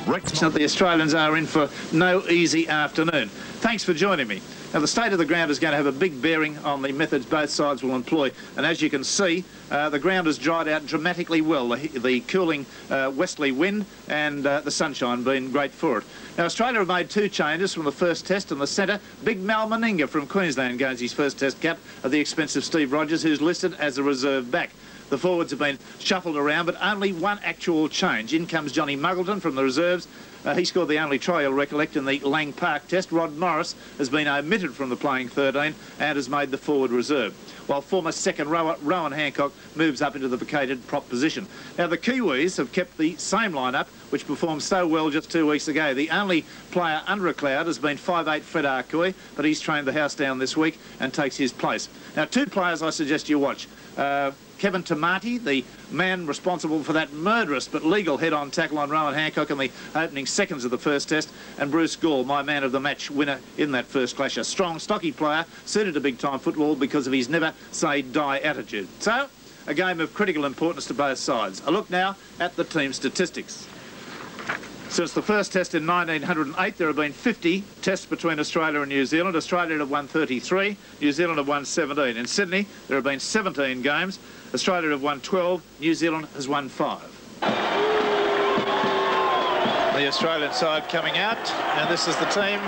The Australians are in for no easy afternoon. Thanks for joining me. Now, the state of the ground is going to have a big bearing on the methods both sides will employ. And as you can see, the ground has dried out dramatically well. The cooling westerly wind and the sunshine been great for it. Now, Australia have made two changes from the first test in the centre. Big Mal Meninga from Queensland gains his first test cap at the expense of Steve Rogers, who's listed as a reserve back. The forwards have been shuffled around, but only one actual change. In comes Johnny Muggleton from the reserves. He scored the only try, you'll recollect, in the Lang Park test. Rod Morris has been omitted from the playing 13 and has made the forward reserve, while former second rower Rowan Hancock moves up into the vacated prop position. Now, the Kiwis have kept the same lineup, which performed so well just 2 weeks ago. The only player under a cloud has been 5'8" Fred Arcoy, but he's trained the house down this week and takes his place. Now, two players I suggest you watch. Kevin Tamati, the man responsible for that murderous but legal head-on tackle on Rowan Hancock in the opening seconds of the first test, and Bruce Gall, my man of the match winner in that first clash. A strong, stocky player, suited to big-time football because of his never-say-die attitude. So, a game of critical importance to both sides. A look now at the team statistics. Since the first test in 1908, there have been 50 tests between Australia and New Zealand. Australia have won 33, New Zealand have won 17. In Sydney, there have been 17 games. Australia have won 12, New Zealand has won 5. The Australian side coming out, and this is the team.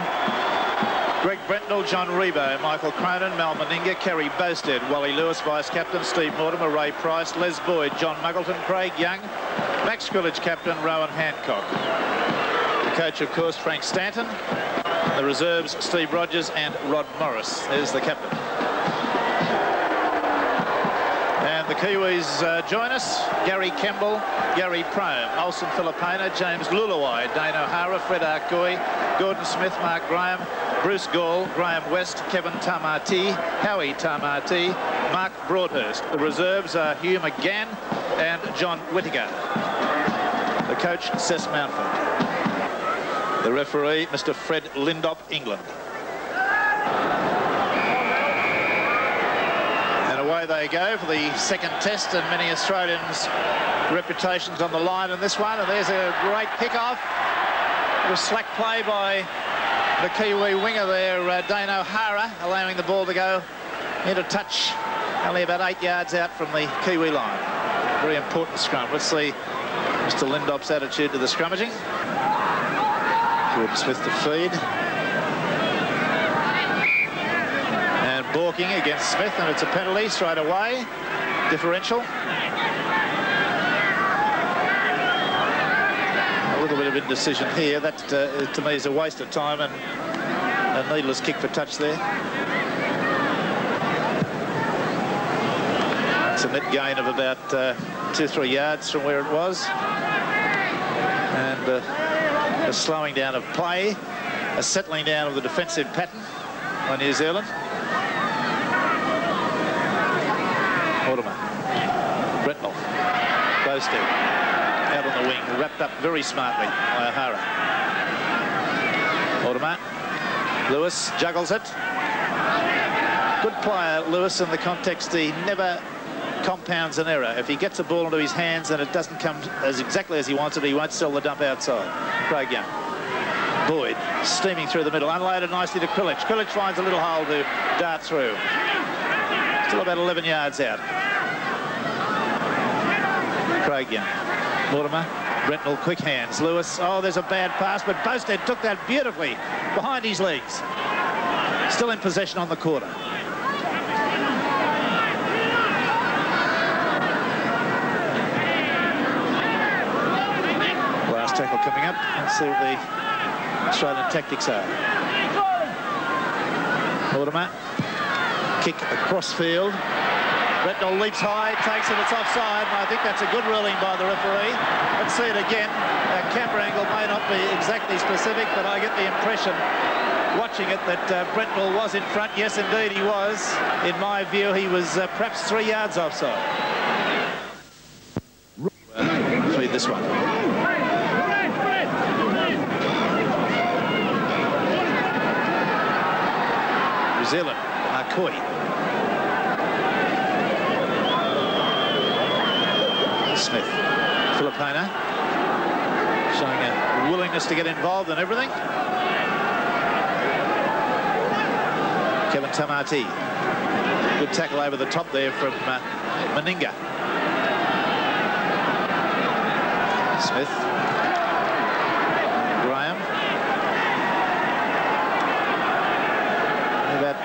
Greg Brentnell, John Rebo, Michael Cronin, Mal Meninga, Kerry Bosted, Wally Lewis, vice-captain, Steve Mortimer, Ray Price, Les Boyd, John Muggleton, Craig Young, Max Quillage, captain, Rowan Hancock. The coach, of course, Frank Stanton. The reserves, Steve Rogers and Rod Morris. There's the captain. And the Kiwis join us. Gary Kemble, Gary Prome, Olsen Filipina, James Luluwai, Dane O'Hara, Fred Arcoy, Gordon Smith, Mark Graham, Bruce Gall, Graham West, Kevin Tamati, Howie Tamati, Mark Broadhurst. The reserves are Hugh McGann and John Whittaker. The coach, Cess Mountford. The referee, Mr. Fred Lindop, England. And away they go for the second test, and many Australians' reputations on the line in this one. And there's a great kick-off. It was slack play by the Kiwi winger there, Dane O'Hara, allowing the ball to go into touch, only about 8 yards out from the Kiwi line. Very important scrum. Let's see Mr. Lindop's attitude to the scrummaging. Gordon Smith to feed. And balking against Smith, and it's a penalty straight away. Differential. A little bit of indecision here. That, to me, is a waste of time and a needless kick for touch there. It's a net gain of about 2-3 yards from where it was. And a slowing down of play, a settling down of the defensive pattern by New Zealand. Mortimer, Brentnell, Bosted, out on the wing, wrapped up very smartly by O'Hara. Mortimer, Lewis juggles it. Good player, Lewis, in the context he never compounds an error. If he gets a ball into his hands and it doesn't come exactly as he wants it, he won't sell the dump outside. Craig Young. Boyd steaming through the middle, unloaded nicely to Quillage. Quillage finds a little hole to dart through. Still about 11 yards out. Craig Young. Mortimer. Brentnell, quick hands. Lewis, oh, there's a bad pass, but Bosted took that beautifully behind his legs. Still in possession on the quarter. Last tackle coming up. Let's see what the Australian tactics are. Mortimer, kick across field. Brentnell leaps high, takes it, it's offside, and I think that's a good ruling by the referee. Let's see it again. Camera angle may not be exactly specific, but I get the impression, watching it, that Brentnell was in front. Yes, indeed, he was. In my view, he was perhaps 3 yards offside. Feed this one. New Zealand, Arcoy. Smith, Filipina, showing a willingness to get involved in everything. Kevin Tamati. Good tackle over the top there from Meninga. Smith. Graham. About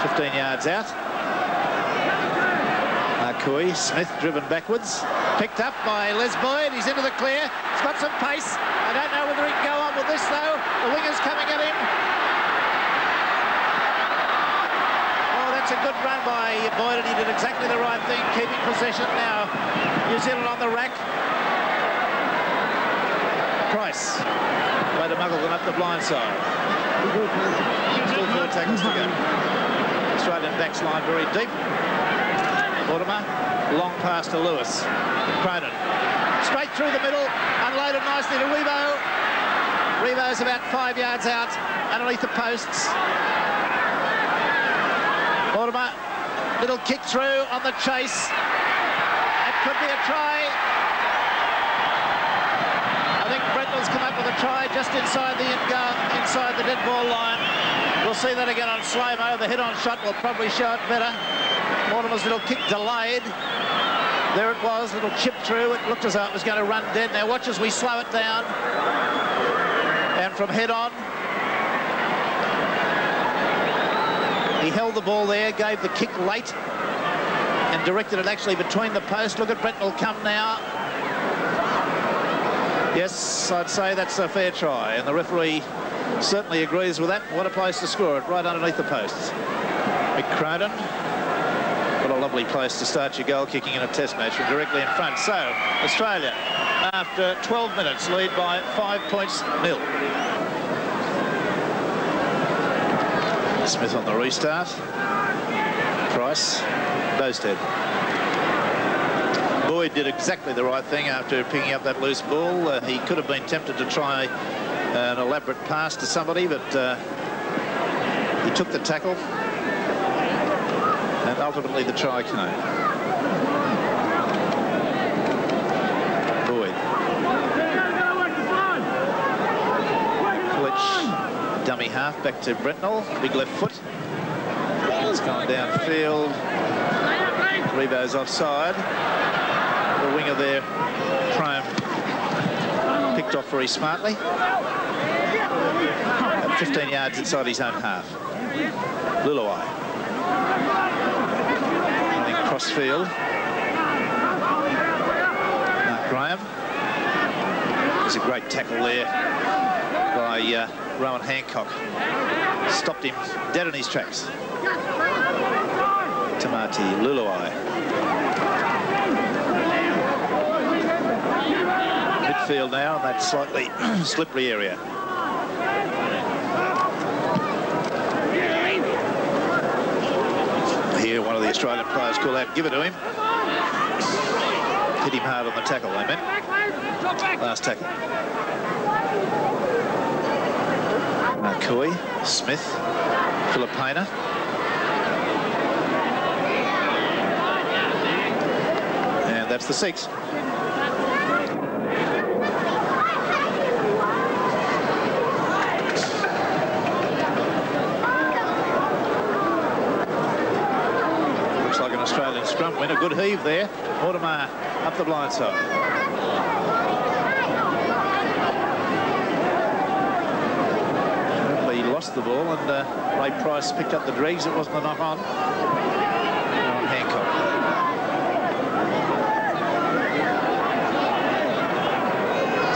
15 yards out. Kui. Smith driven backwards. Picked up by Les Boyd. He's into the clear. He's got some pace. I don't know whether he can go on with this, though. The winger's coming at him. Oh, that's a good run by Boyd, and he did exactly the right thing, keeping possession now. New Zealand on the rack. Price. Way to muggle them up the blind side. Still 4 tackles to go. Australian backs line very deep. Mortimer, long pass to Lewis. Cronin, straight through the middle, unloaded nicely to Rebo. Rebo's about 5 yards out, underneath the posts. Mortimer, little kick through on the chase. It could be a try. I think Brendle's come up with a try just inside the dead ball line. We'll see that again on slow-mo. The head-on shot will probably show it better. Mortimer's little kick delayed. There it was, little chip through. It looked as though it was going to run dead. Now watch as we slow it down. And from head on, he held the ball there, gave the kick late, and directed it actually between the posts. Look at Brendle come now. Yes, I'd say that's a fair try, and the referee certainly agrees with that. What a place to score it, right underneath the posts. McCronin. What a lovely place to start your goal kicking in a test match, from directly in front. So, Australia, after 12 minutes, lead by 5 points nil. Smith on the restart. Price. Bosted. Boyd did exactly the right thing after picking up that loose ball. He could have been tempted to try an elaborate pass to somebody, but he took the tackle. And ultimately the try came. Boyd. Which dummy half back to Brendle. Big left foot. It's gone downfield. Rebo's offside. The winger there, Prime, picked off very smartly. 15 yards inside his own half. Luluai. Crossfield. Mark Graham. There's a great tackle there by Rowan Hancock. Stopped him dead in his tracks. Tamati, Luluai. Midfield now in that slightly slippery area. Here, one of the Australian players call out, give it to him. Hit him hard on the tackle, they meant. Last tackle. Kui, Smith, Filipina. And that's the 6. Australian scrum win. A good heave there. Mortimer up the blind side. He lost the ball, and Ray Price picked up the dregs. It wasn't a knock on. Hancock.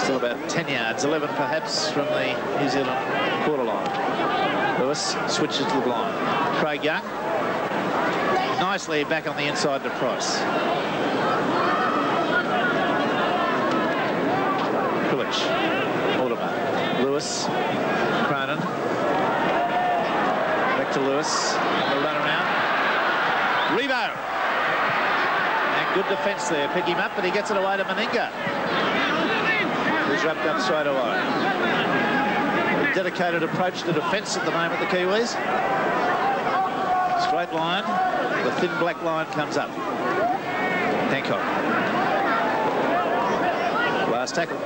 Still about 10 yards, 11 perhaps from the New Zealand quarter line. Lewis switches to the blind. Craig Young. Nicely back on the inside to Price. Kulich, Mortimer, Lewis, Cronin. Back to Lewis. They'll run around. Rebo. And good defence there. Pick him up, but he gets it away to Meninga. He's wrapped up straight away. A dedicated approach to defence at the moment, the Kiwis. Straight line. The thin black line comes up. Hancock. Last tackle.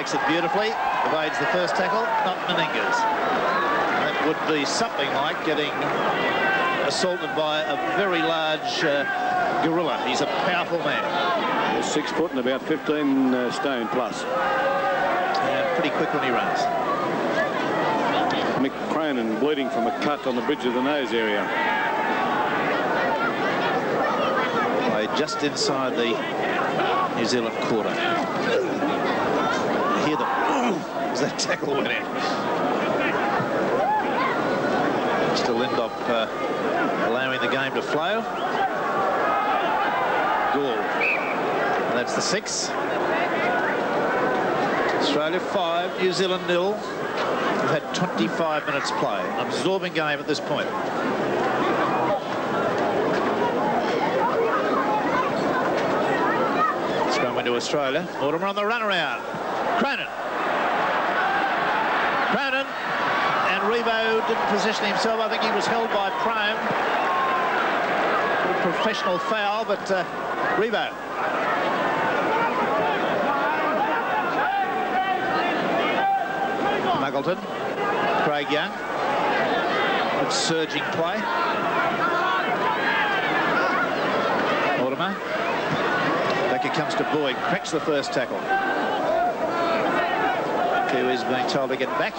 Makes it beautifully. Evades the first tackle. Not Meninga's. That would be something like getting assaulted by a very large gorilla. He's a powerful man. He's 6 foot and about 15 stone plus. And pretty quick when he runs. Mick Cronin bleeding from a cut on the bridge of the nose area. Played just inside the New Zealand quarter. You hear them as that tackle went in. Mr. Lindop allowing the game to flow. Goal. And that's the 6. Australia 5, New Zealand 0. We've had 25 minutes play. An absorbing game at this point. Scrum into Australia. Mortimer on the run around. Cronin. Cronin. And Rebo didn't position himself. I think he was held by Prime. A professional foul, but Rebo. Muggleton. Craig Young. Good surging play. Mortimer. Back it comes to Boyd. Cracks the first tackle. Kiwis being told to get back.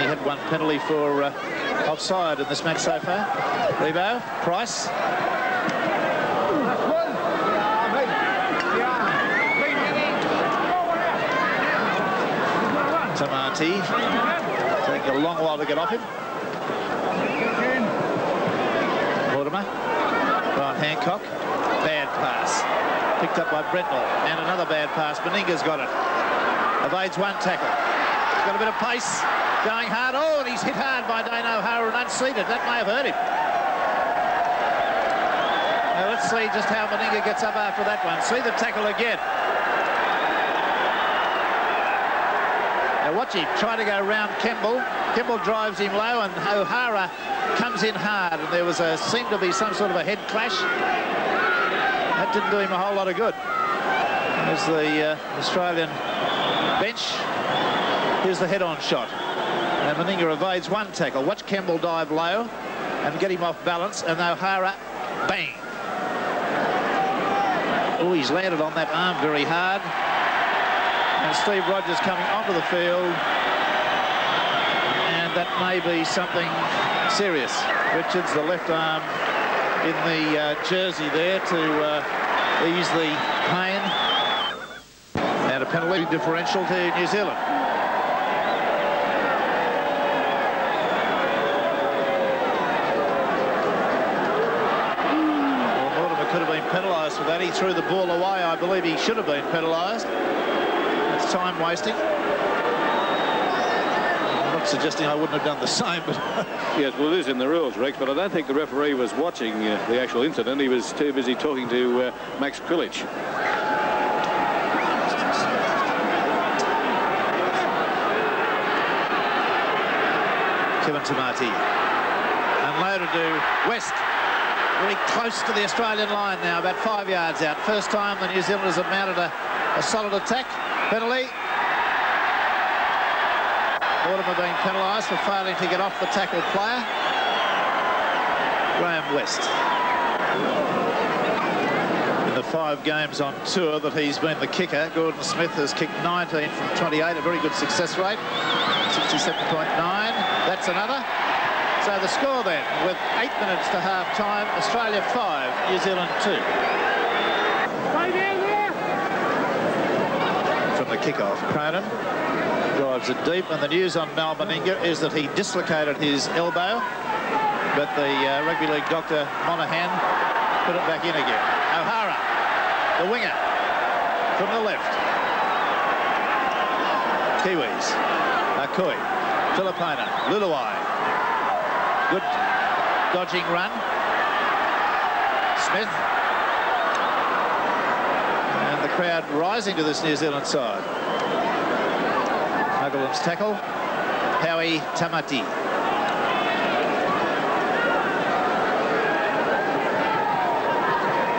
He had one penalty for offside in this match so far. Rebo. Price. Tamati. Taking a long while to get off him. Mortimer. Ryan Hancock. Bad pass. Picked up by Brentnall. And another bad pass. Meninga's got it. Evades one tackle. Got a bit of pace. Going hard. Oh, and he's hit hard by Dane O'Hara and unseated. That may have hurt him. Now let's see just how Meninga gets up after that one. See the tackle again. Now watch him try to go round Kemble. Kemble drives him low and O'Hara comes in hard. And there was seemed to be some sort of a head clash. That didn't do him a whole lot of good. There's the Australian bench. Here's the head-on shot. And Meninga evades one tackle. Watch Kemble dive low and get him off balance. And O'Hara, bang. Oh, he's landed on that arm very hard. And Steve Rogers coming onto the field. And that may be something serious. Richards, the left arm in the jersey there to ease the pain. And a penalty differential to New Zealand. Well, Mortimer could have been penalised for that. He threw the ball away. I believe he should have been penalised. It's time wasting. I'm not suggesting I wouldn't have done the same, but yes, well, it is in the rules, Rex, but I don't think the referee was watching the actual incident. He was too busy talking to Max Krilich. Kevin Tamati. Unloaded to West. Very close to the Australian line now, about 5 yards out. First time the New Zealanders have mounted a solid attack. Penalty. Mortimer being penalised for failing to get off the tackle player. Graham West. In the 5 games on tour that he's been the kicker, Gordon Smith has kicked 19 from 28, a very good success rate, 67.9. That's another. So the score then, with 8 minutes to half-time, Australia 5, New Zealand 2. From the kick-off, Cronin drives it deep, and the news on Mal Meninga is that he dislocated his elbow, but the rugby league doctor Monaghan put it back in again. O'Hara, the winger, from the left. Kiwis, Akui, Filipina, Luluai. Good dodging run. Smith. And the crowd rising to this New Zealand side. Muggleton's tackle. Howie Tamati.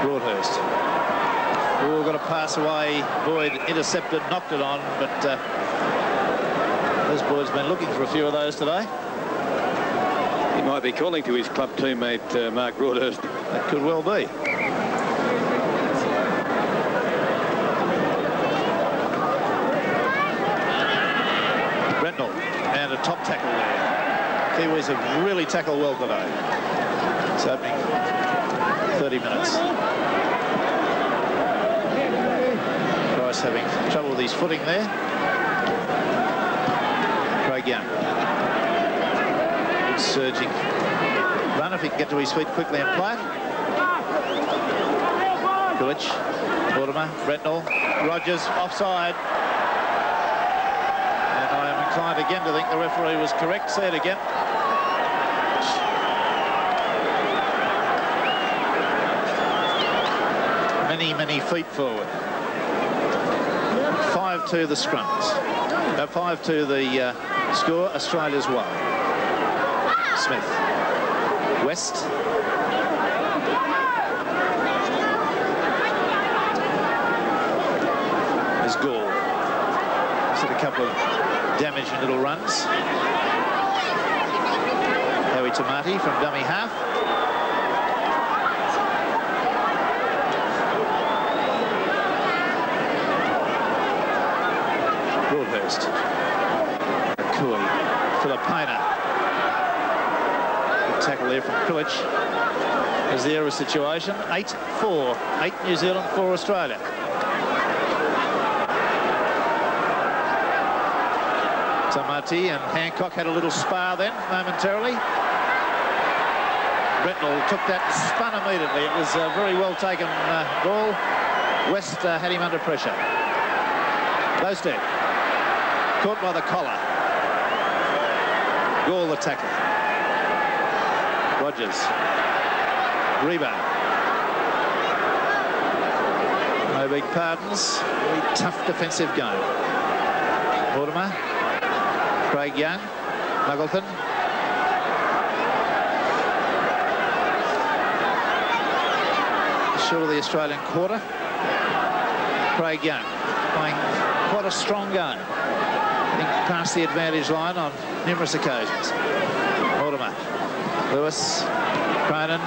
Broadhurst. Oh, got got a pass away. Boyd intercepted, knocked it on, but this Boyd's been looking for a few of those today. He might be calling to his club teammate Mark Broadhurst. That could well be. Brentnell, and a top tackle there. Kiwis have really tackled well today. It's opening 30 minutes. Price having trouble with his footing there. Craig Young. Good surging run if he can get to his feet quickly and play it. Kulich, Mortimer, Brentnell, Rogers, offside. And I am inclined again to think the referee was correct. Say it again. Many feet forward. 5-2 the scrums. 5-2 the score. Australia's won. Smith. West. There's Gall. He's had a couple of damaging little runs. Howie Tamati from dummy half. Broadhurst. Kui. Filipina. Good tackle there from Kulich. There's the error situation. 8-4. 8 New Zealand, 4 Australia. Tamati and Hancock had a little spar then, momentarily. Brentnell took that and spun immediately. It was a very well taken ball. West had him under pressure. Bowstead. Caught by the collar. Gall the tackle. Rogers. Rebound. No big pardons. Very tough defensive game. Mortimer. Craig Young. Muggleton. Short of the Australian quarter. Craig Young playing quite a strong game. I think past the advantage line on numerous occasions. Mortimer. Lewis. Cronin.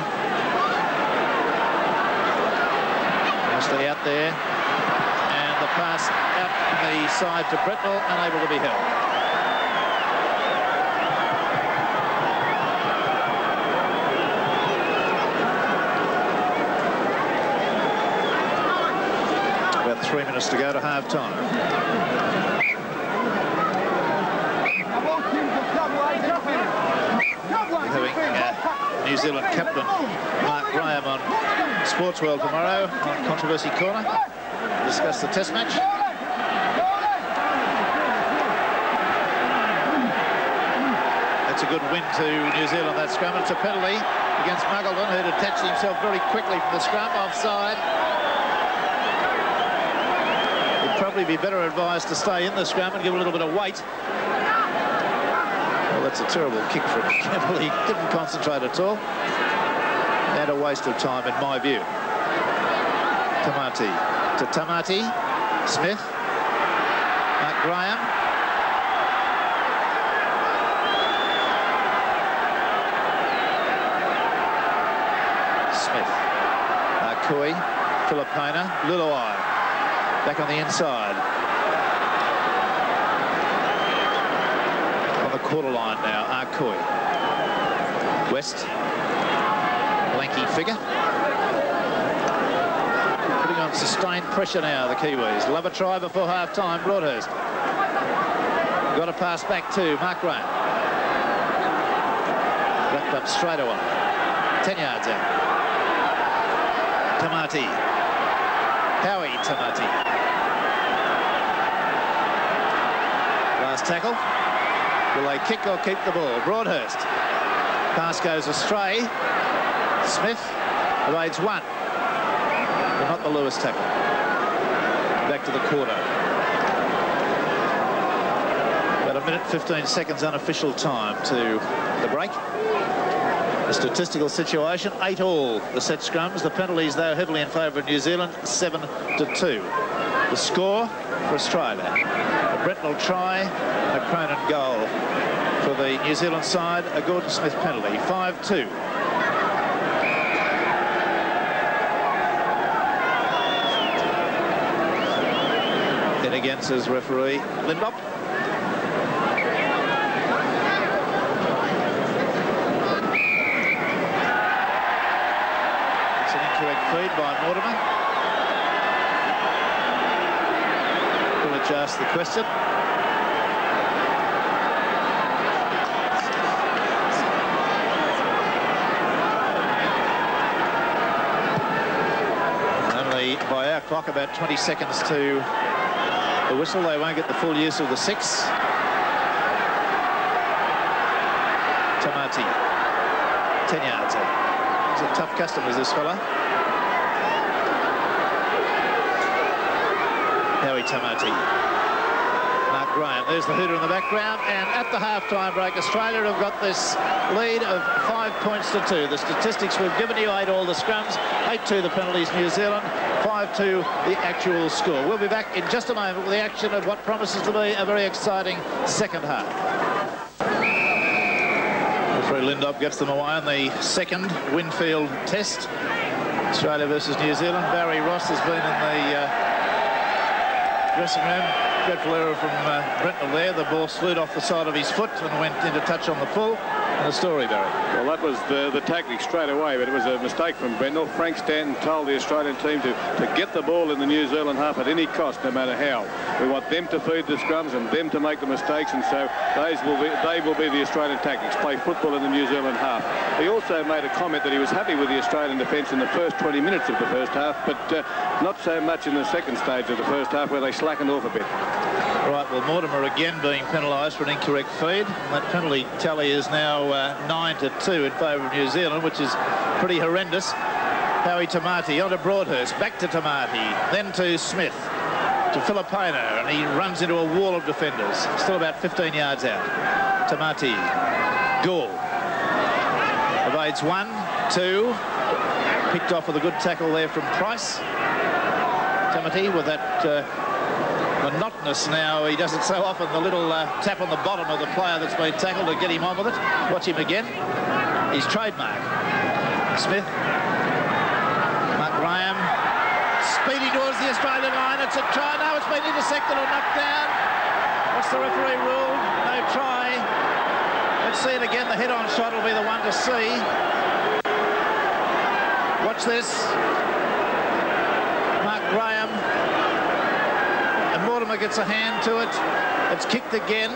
Mostly out there. And the pass out the side to Brentnell, unable to be held. About 3 minutes to go to half-time. New Zealand captain Mark Graham on Sports World tomorrow on Controversy Corner. Discuss the test match. That's a good win to New Zealand, that scrum. It's a penalty against Muggleton, who detached himself very quickly from the scrum. Offside. He'd probably be better advised to stay in the scrum and give a little bit of weight. That's a terrible kick from Campbell. He didn't concentrate at all. And a waste of time, in my view. Tamati to Tamati. Smith. Mark Graham. Smith. Kui. Filipina. Luluai. Back on the inside. Quarter line now, Kui. West, lanky figure. Putting on sustained pressure now, the Kiwis. Love a try before half-time, Broadhurst. Got a pass back to Mark Graham. Wrapped up straight away. 10 yards out. Tamati. Howie Tamati. Last tackle. Will they kick or keep the ball? Broadhurst. Pass goes astray. Smith evades one. But not the Lewis tackle. Back to the quarter. About a minute, 15 seconds unofficial time to the break. The statistical situation, 8-all the set scrums. The penalties, though, heavily in favour of New Zealand, 7-2. The score for Australia. A Brentnell try, a Cronin goal. For the New Zealand side, a Gordon Smith penalty, 5-2. Then again, says referee Lindop. It's an incorrect feed by Mortimer. We'll adjust the question. Only by our clock about 20 seconds to the whistle. They won't get the full use of the 6. Tamati, 10 yards out. He's a tough customer, this fella. Howie Tamati. Mark Graham. There's the hooter in the background. And at the half-time break, Australia have got this lead of 5 points to 2. The statistics we've given you, 8-all the scrums, 8-2 the penalties New Zealand, 5-2 the actual score. We'll be back in just a moment with the action of what promises to be a very exciting second half. Referee Lindop gets them away on the second Winfield test. Australia versus New Zealand. Barry Ross has been in the dressing room. Dreadful error from Brentnell there. The ball slewed off the side of his foot and went into touch on the full. And the story, Barry. Well, that was the tactic straight away, but it was a mistake from Brentnell. Frank Stanton told the Australian team to get the ball in the New Zealand half at any cost, no matter how. We want them to feed the scrums and them to make the mistakes, and so they will be the Australian tactics, play football in the New Zealand half. He also made a comment that he was happy with the Australian defence in the first 20 minutes of the first half, but not so much in the second stage of the first half, where they slackened off a bit. Right, well, Mortimer again being penalised for an incorrect feed. And that penalty tally is now 9-2 in favour of New Zealand, which is pretty horrendous. Howie Tamati on to Broadhurst, back to Tamati, then to Smith, to Filipino, and he runs into a wall of defenders. Still about 15 yards out. Tamati, Gould, evades 1, 2, picked off with a good tackle there from Price. Tamati with that monotonous, now he does it so often, the little tap on the bottom of the player that's been tackled to get him on with it. Watch him again. His trademark. Smith. Mark Graham. Speeding towards the Australian line. It's a try. No, it's been intersected or knocked down. What's the referee rule? No try. Let's see it again. The head-on shot will be the one to see. Watch this. Mark Graham. Mortimer gets a hand to it. It's kicked again.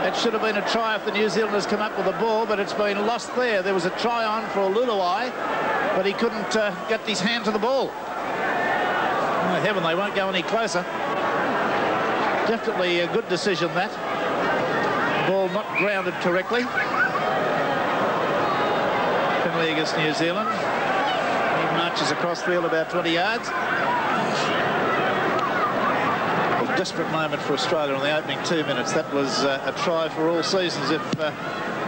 It should have been a try if the New Zealanders come up with the ball, but it's been lost there. There was a try on for Luluai, but he couldn't get his hand to the ball. Oh, heaven, they won't go any closer. Definitely a good decision, that. Ball not grounded correctly. Penalty against New Zealand. He marches across field about 20 yards. Desperate moment for Australia in the opening 2 minutes. That was a try for all seasons if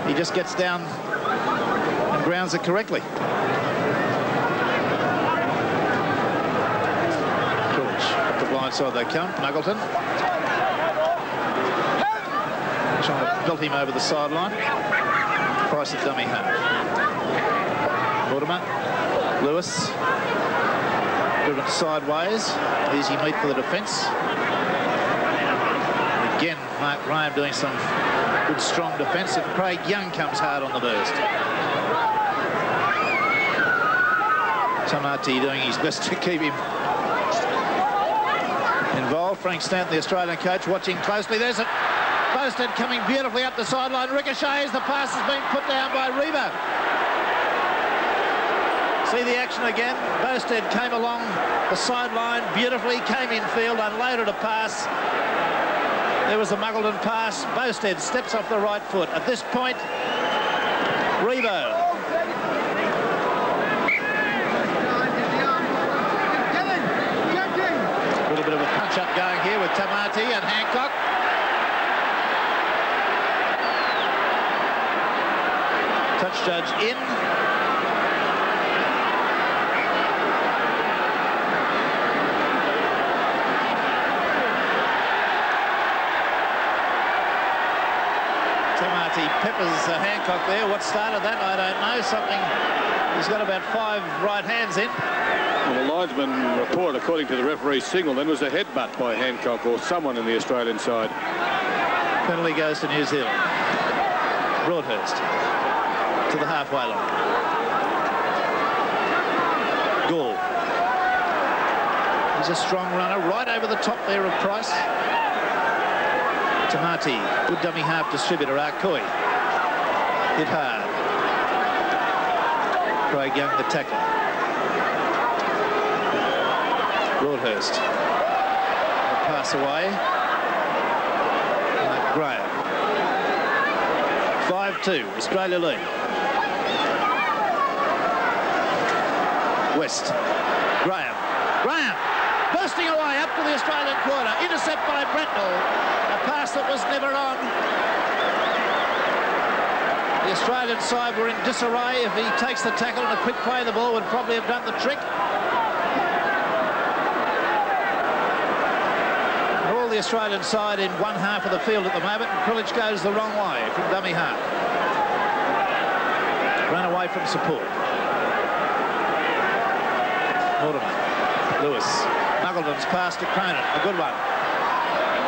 he just gets down and grounds it correctly. George, up the blind side they come. Muggleton. Trying to belt him over the sideline. Price of dummy half. Mortimer. Lewis. Driven sideways. Easy meat for the defence. Again, Mark Graham doing some good, strong defence. And Craig Young comes hard on the burst. Tamati doing his best to keep him involved. Frank Stanton, the Australian coach, watching closely. There's it. Bosted coming beautifully up the sideline. Ricochets. The pass has been put down by Rebo. See the action again. Bosted came along the sideline beautifully, came in field, unloaded a pass. There was the Muggleton pass. Bosted steps off the right foot. At this point, Rebo. A little bit of a punch-up going here with Tamati and Hancock. Touch judge in. Peppers Hancock there. What started that, I don't know. Something. He's got about 5 right hands in. Well, the linesman report, according to the referee's signal, then was a headbutt by Hancock or someone in the Australian side. Penalty goes to New Zealand. Broadhurst to the halfway line. Gall. He's a strong runner right over the top there of Price. Tamati, good dummy half distributor. Arkoi hit hard. Craig Young the tackler. Broadhurst. Pass away. Graham. 5-2. Australia lead. West. Graham. Graham. Bursting away up to the Australian quarter. Intercept by Brentnell. A pass that was never on. The Australian side were in disarray. If he takes the tackle and a quick play, the ball would probably have done the trick. All the Australian side in one half of the field at the moment, and Prilich goes the wrong way from dummy half. Run away from support. Mortimer. Lewis. Muggleton's pass to Cronin. A good one.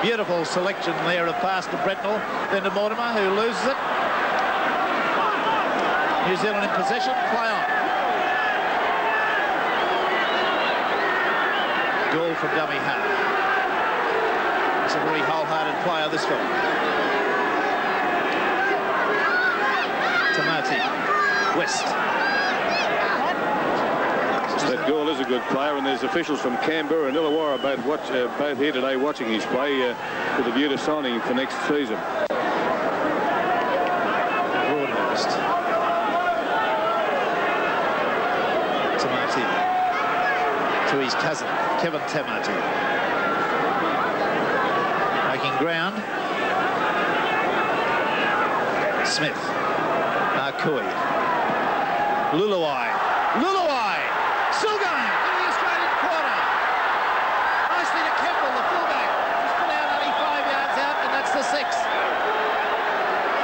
Beautiful selection there of pass to Brentnell. Then to Mortimer, who loses it. New Zealand in possession. Play on. Goal from dummy half. It's a very wholehearted player, this one. Tamati. West. That Gall is a good player, and there's officials from Canberra and Illawarra both here today watching his play with a view to signing him for next season. Broadhurst. Tamati. To his cousin, Kevin Tamati. Making ground. Smith. Arkoi. Luluai. Luluai! Still going into the Australian quarter. Nicely to Kemble, the fullback. He's put out only 5 yards out, and that's the 6.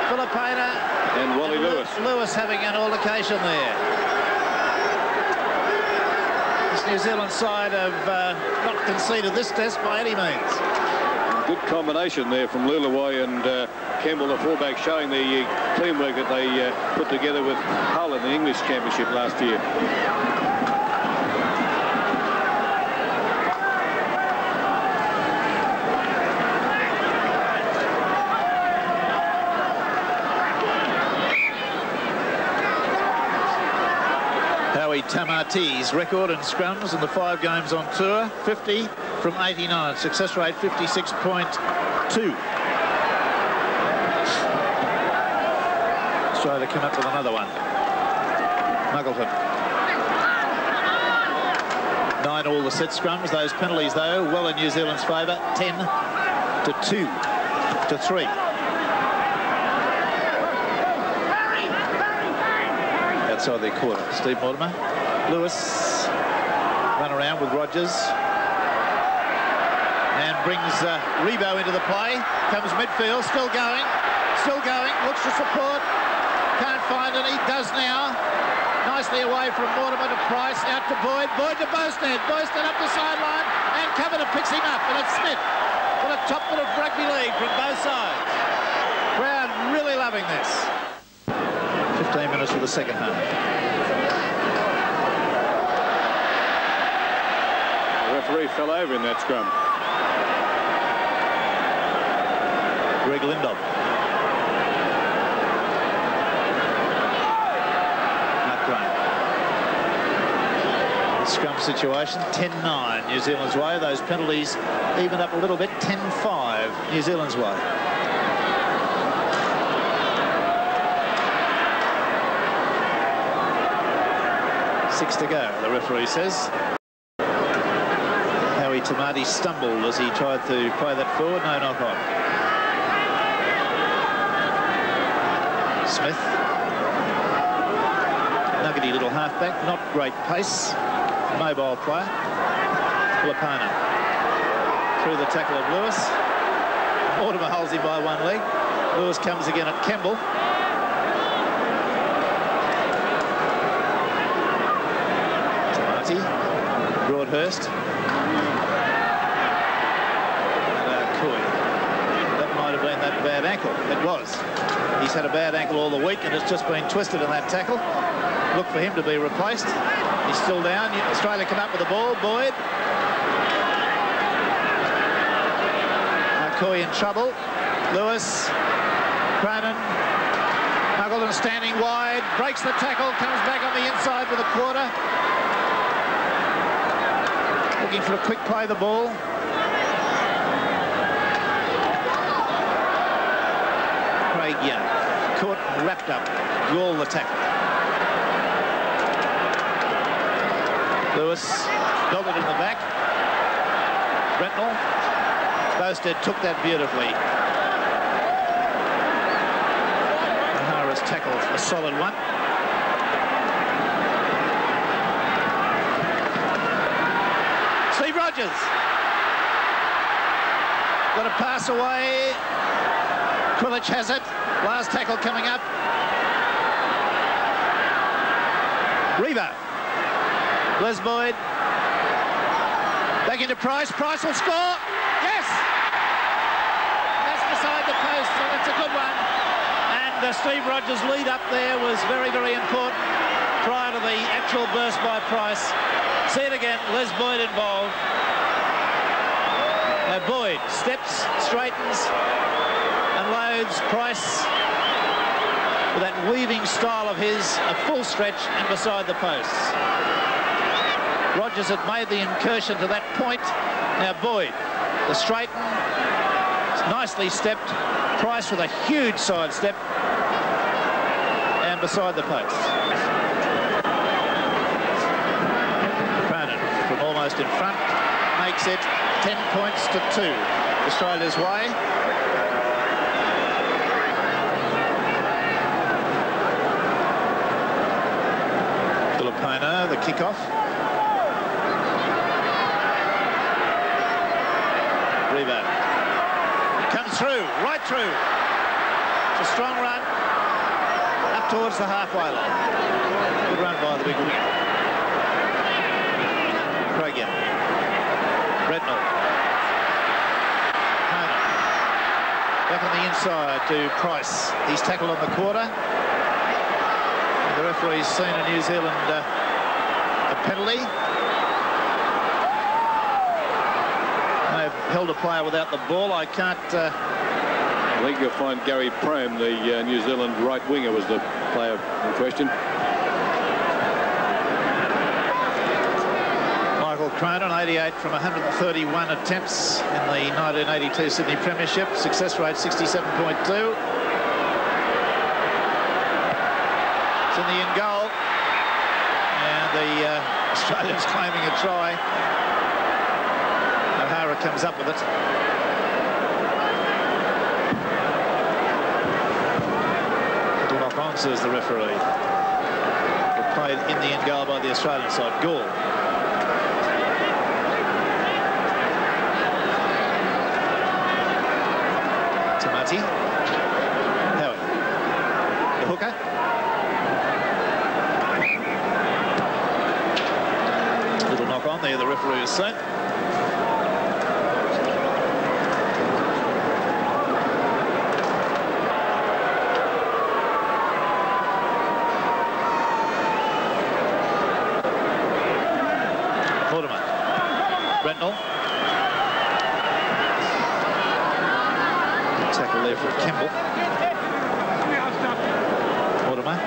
Filipina And Wally Lewis. Lewis having an altercation there. This New Zealand side have not conceded this test by any means. Good combination there from Luluai and Campbell, the fullback, showing the teamwork that they put together with Hull in the English Championship last year. Tamati's record in scrums in the 5 games on tour, 50 from 89, success rate 56.2. Australia come up with another one. Muggleton. 9 all the set scrums. Those penalties though well in New Zealand's favour, 10-2 to 3. Outside their quarter. Steve Mortimer. Lewis run around with Rogers and brings Rebo into the play. Comes midfield, still going, looks for support, can't find any, does now. Nicely away from Mortimer to Price, out to Boyd, Boyd to Bosted up the sideline, and Covenant picks him up, and it's Smith. What a top bit of rugby league from both sides. Crowd really loving this. 15 minutes of the second half. Referee fell over in that scrum. Greg Lindop. Mark Graham. The scrum situation, 10-9 New Zealand's way. Those penalties evened up a little bit, 10-5 New Zealand's way. Six to go, the referee says. Tamati stumbled as he tried to play that forward. No, not on. Smith. Nuggety little halfback. Not great pace. Mobile player. Filipina. Through the tackle of Lewis. Mortimer holds him by one leg. Lewis comes again at Kemble. Tamati, Broadhurst. And Coy. That might have been that bad ankle. It was. He's had a bad ankle all the week and it's just been twisted in that tackle. Look for him to be replaced. He's still down. Australia come up with the ball. Boyd. Coy in trouble. Lewis. Cronin. Muggleton standing wide. Breaks the tackle. Comes back on the inside with a quarter. Looking for a quick play of the ball. Craig Young. Caught and wrapped up. Gall the tackle. Lewis got it in the back. Brentnell. Bosted took that beautifully. O'Hara's tackle, a solid one. Steve Rogers. Got a pass away. Quilich has it. Last tackle coming up. Revo. Les Boyd. Back into Price. Price will score. Yes! That's beside the post, so that's a good one. And Steve Rogers' lead up there was very, very important prior to the actual burst by Price. See it again, Les Boyd involved. Now Boyd steps, straightens, and loads Price with that weaving style of his, a full stretch and beside the posts. Rogers had made the incursion to that point. Now Boyd, the straighten, nicely stepped. Price with a huge side step and beside the post. Cronin from almost in front makes it 10 points to 2. Australia's way. Filipino, the kickoff. Rebound. Comes through, right through. It's a strong run up towards the halfway line. Good run by the big winger. Craig. Rednall. Hona. Back on the inside to Price. He's tackled on the quarter. The referee's seen a New Zealand a penalty. Held a player without the ball. I can't... I think you'll find Gary Prome, the New Zealand right winger, was the player in question. Michael Cronin, 88 from 131 attempts in the 1982 Sydney Premiership. Success rate 67.2. It's in the in goal. And the Australians claiming a try. O'Hara comes up with it. Little knock on, says the referee. Played in the end goal by the Australian side. Gall. Tamati. Howie. The hooker. Little knock on there, the referee has seen. Brentnell. Tackle there from Kemble. Mortimer.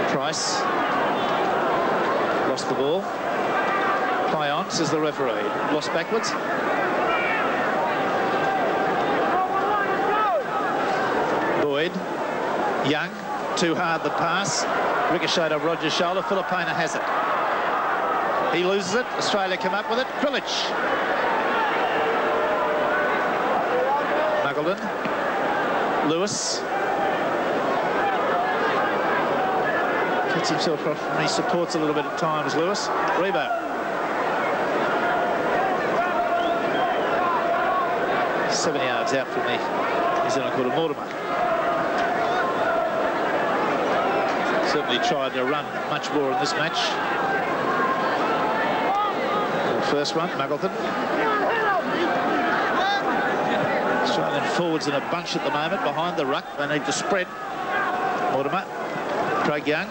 Price. Lost the ball. Play on, says the referee. Lost backwards. Boyd. Young. Too hard the pass. Ricocheted off Rogers' shoulder. Filipina has it. He loses it. Australia come up with it. Quilich. Muggleton. Lewis. Gets himself off and he supports a little bit at times, Lewis. Rebound. Seven yards out from the New Zealand quarter. Mortimer. Certainly tried to run much more in this match. first one, Muggleton. Australian forwards in a bunch at the moment behind the ruck. They need to spread. Mortimer, Craig Young.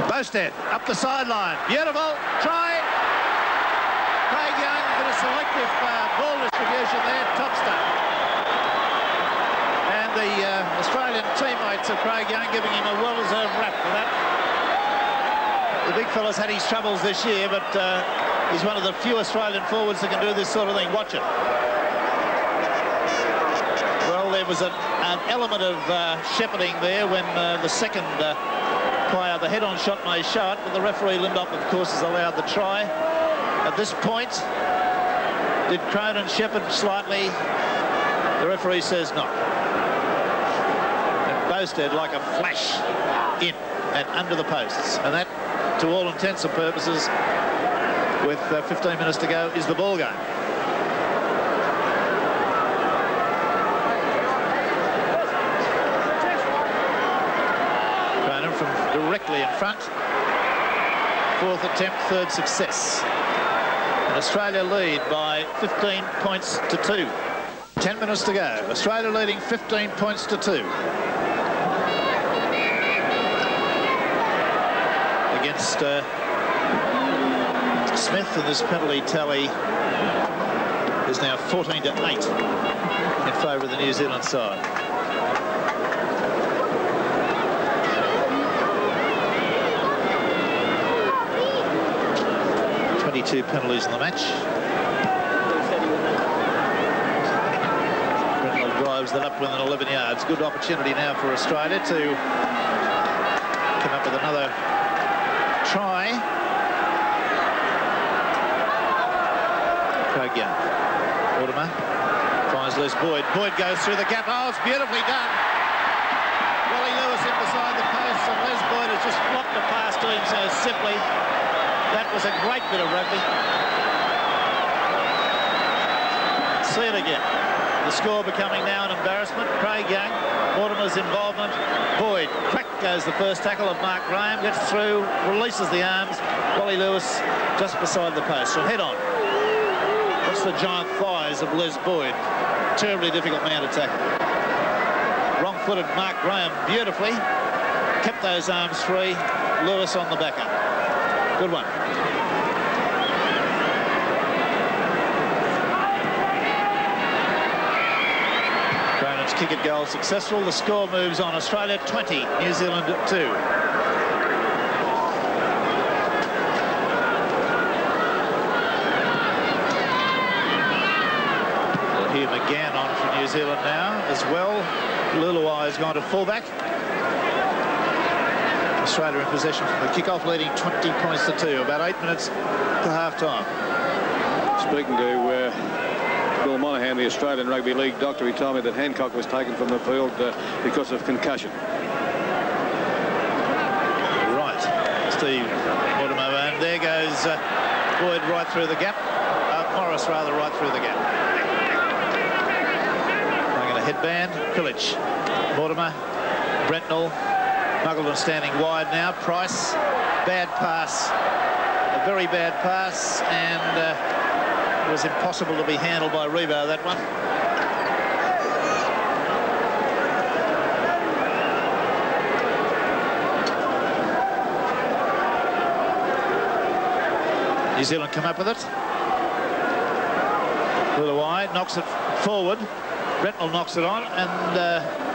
Bosted up the sideline. Beautiful try. Craig Young, a bit of selective ball distribution there. Top stuff. And the Australian teammates of Craig Young giving him a well-deserved rap for that. The big fella's had his troubles this year, but he's one of the few Australian forwards that can do this sort of thing. Watch it. Well, there was an element of shepherding there when the second player, the head-on shot, may show it, but the referee, Lindop, of course, has allowed the try. At this point, did Cronin shepherd slightly? The referee says no. And Bosted, like a flash, in and under the posts. And that, to all intents and purposes, with 15 minutes to go, is the ball game. Cronin from directly in front. Fourth attempt, third success. And Australia lead by 15 points to 2. 10 minutes to go. Australia leading 15 points to 2. Against Smith, and this penalty tally is now 14 to 8 in favour of the New Zealand side. Two penalties in the match. Brendel drives that up within 11 yards. Good opportunity now for Australia to come up with another try. Craig Young. Mortimer finds Les Boyd. Boyd goes through the gap. Oh, it's beautifully done. Wally Lewis in beside the post, and Les Boyd has just flopped the pass to him so simply. That was a great bit of rugby. See it again. The score becoming now an embarrassment. Craig Young, Mortimer's involvement. Boyd, crack goes the first tackle of Mark Graham, gets through, releases the arms. Wally Lewis just beside the post. So head on. That's the giant thighs of Les Boyd. Terribly difficult man to tackle. Wrong-footed Mark Graham beautifully. Kept those arms free. Lewis on the back up. Good one. Cronin's kick at goal successful. The score moves on. Australia 20, New Zealand 2. We'll hear McGann on for New Zealand now as well. Luluai has gone to fullback. Australia in possession from the kick-off, leading 20 points to 2. About 8 minutes to half-time. Speaking to Bill Monaghan, the Australian Rugby League doctor, he told me that Hancock was taken from the field because of concussion. Right, Steve Mortimer, and there goes Boyd right through the gap. Morris rather right through the gap. Bringing a headband. Pillage, Mortimer, Brentnell. Muggleton standing wide now. Price, bad pass, a very bad pass, and it was impossible to be handled by Rebo, that one. New Zealand come up with it. Luluai knocks it forward. Brentnell knocks it on, and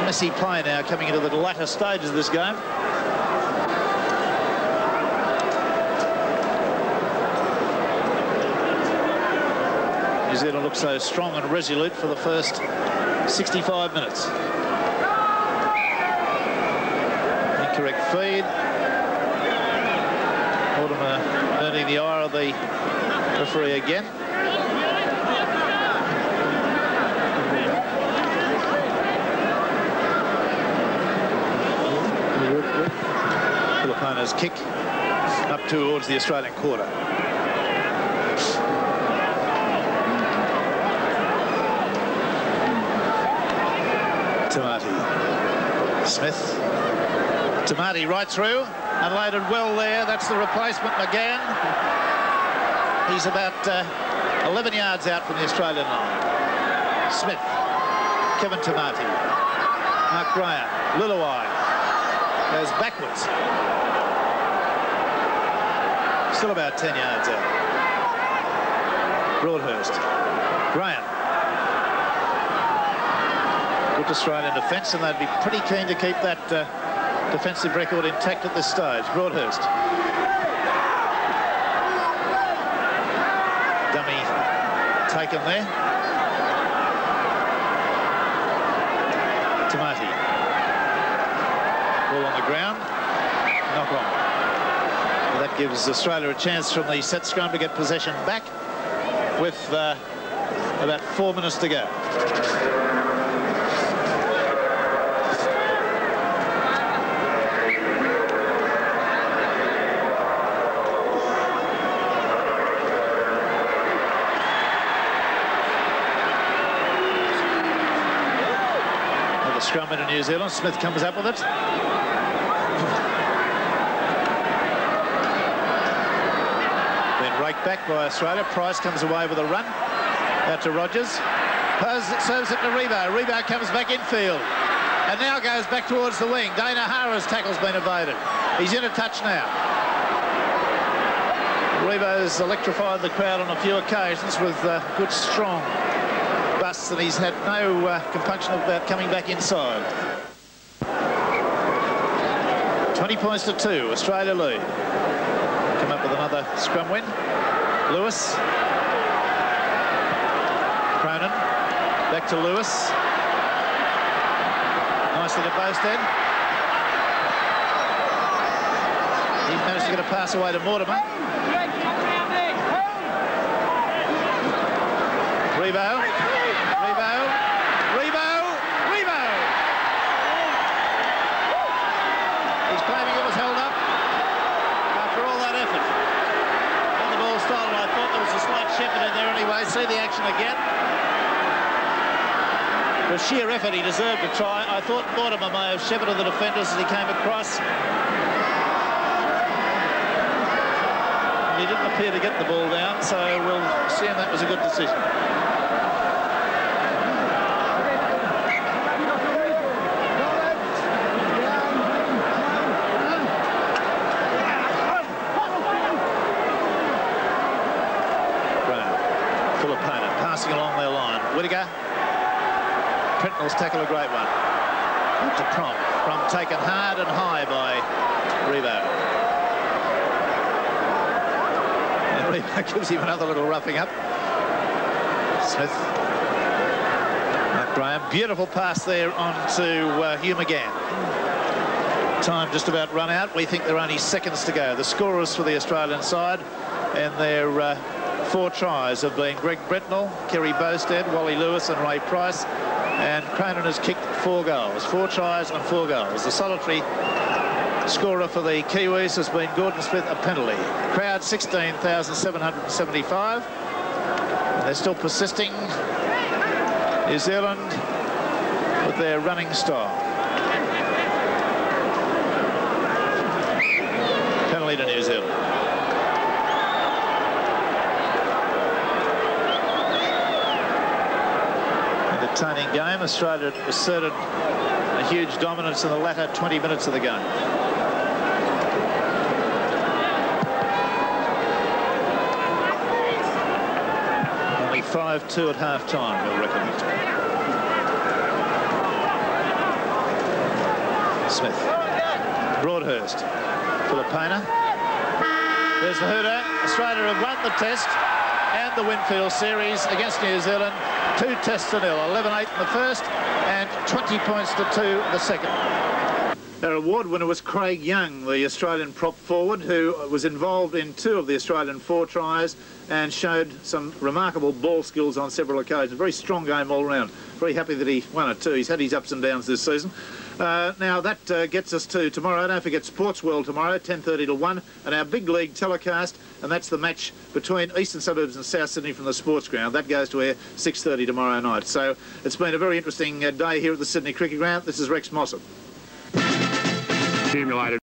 messy play now coming into the latter stages of this game. New Zealand looks so strong and resolute for the first 65 minutes. Incorrect feed. Mortimer earning the ire of the referee again. Filipinos kick up towards the Australian quarter. Tamati. Smith. Tamati right through. Unloaded well there. That's the replacement, McGann. He's about 11 yards out from the Australian line. Smith, Kevin Tamati, Mark Graham, Luluai goes backwards. Still about 10 yards out. Broadhurst, Graham. Good Australian defence, and they'd be pretty keen to keep that defensive record intact at this stage. Broadhurst. Dummy taken there. Tamati. Ball on the ground. Knock on. Well, that gives Australia a chance from the set scrum to get possession back with about 4 minutes to go. Scrum into New Zealand. Smith comes up with it. Then raked back by Australia. Price comes away with a run. Out to Rogers. Serves it to Rebo. Rebo comes back infield. And now goes back towards the wing. Dana Hara's tackle's been evaded. He's in a touch now. Rebo's electrified the crowd on a few occasions with good, strong busts, and he's had no compunction about coming back inside. 20 points to 2. Australia lead. Come up with another scrum win. Lewis. Cronin. Back to Lewis. Nicely to Bowstead. He managed to get a pass away to Mortimer. Rebo. He's claiming it was held up after all that effort. And the ball stolen. I thought there was a slight shepherd in there anyway. See the action again. For sheer effort, he deserved a try. I thought Mortimer may have shepherded the defenders as he came across. He didn't appear to get the ball down, so we'll assume that was a good decision. Passing along their line. Whittaker. Prentnall's tackle, a great one. Up to Prom. Prom taken hard and high by Rebo. And Rebo gives him another little roughing up. Smith. Mark Graham. Beautiful pass there on to Hugh McGann. Time just about run out. We think there are only seconds to go. The scorers for the Australian side, and their 4 tries have been Greg Brentnall, Kerry Bowstead, Wally Lewis and Ray Price, and Cronin has kicked 4 goals. 4 tries and 4 goals. The solitary scorer for the Kiwis has been Gordon Smith, a penalty. Crowd 16,775. They're still persisting. New Zealand with their running style. Penalty to New Zealand. Entertaining game. Australia asserted a huge dominance in the latter 20 minutes of the game. Only 5-2 at half-time, we'll recollect. Smith. Broadhurst. Filipina. There's the hooter. Australia have won the test and the Winfield series against New Zealand. 2 tests to 0, 11-8 in the first and 20 points to 2 in the second. Their award winner was Craig Young, the Australian prop forward, who was involved in 2 of the Australian 4 tries and showed some remarkable ball skills on several occasions. Very strong game all round. Very happy that he won it too. He's had his ups and downs this season. Now that gets us to tomorrow. Don't forget Sports World tomorrow, 10:30 to 1, and our big league telecast, and that's the match between Eastern Suburbs and South Sydney from the Sports Ground. That goes to air 6:30 tomorrow night. So it's been a very interesting day here at the Sydney Cricket Ground. This is Rex Mossop. Accumulated.